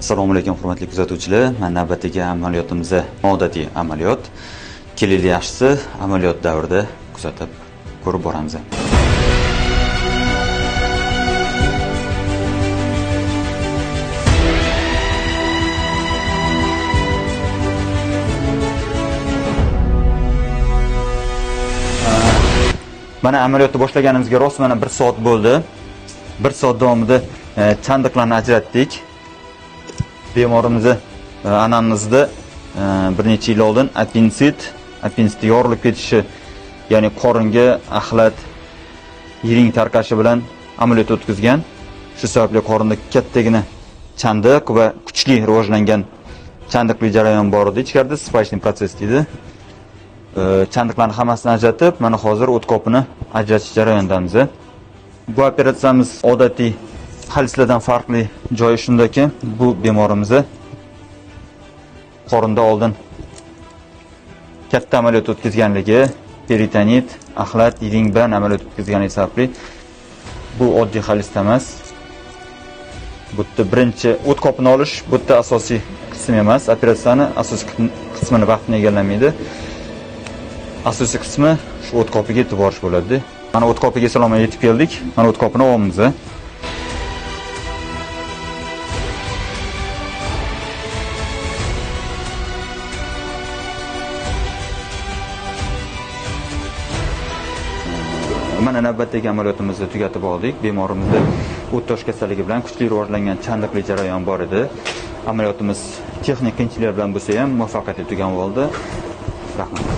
Assalomu alaykum hurmatli kuzatuvchilar. Mana navbatdagi amaliyotimiz odatiy amaliyot. Kelili yaxshisi amaliyot davrida kuzatib ko'rib boramiz. Mana amaliyotni boshlaganimizga rost mana 1 soat bo'ldi. 1 soat davomida chandiqlarni ajratdik. Bemorimizni anamnezda bir necha yil oldin appendisit yorilib ketishi, ya'ni qoringa axlat yiring tarqashi bilan amaliyot o'tkazgan. Shu sababli qorinda kattagina chandiq va kuchli rivojlangan chandiqli jarayon bor edi. Ichkarida spaychniy proses deydi. Chandiqlarni hammasini ajratib, mana hozir o't qopini ajratish jarayonidamiz. Bu operatsiyamiz odatiy halislardan farqli joyi shundaki, bu bemorimizni qorinda oldin katta amaliyot o'tkazganligi, peritonit, axlat, yiring bilan amaliyot o'tkazganligi sababli bu oddiy halisda emas. Bu yerda birinchi o't qopini olish, bu yerda asosiy qism emas. Operatsiyani asosiy qismini vaqtini egallamaydi. Asosiy qismi shu o't qopiga yetib borish bo'ladi. Mana o't qopiga salomon yetib keldik. Mana o't qopini olyapmiz. Mana navbatdagi amaliyotimizni tugatib oldik. Bemorimizda o'ttosh kasalligi bilan kuchli rivojlangan chandiqli jarayon bor edi. Amaliyotimiz texnik qiyinchiliklar bilan bo'lsa ham muvaffaqiyatli tugan bo'ldi. Rahmat.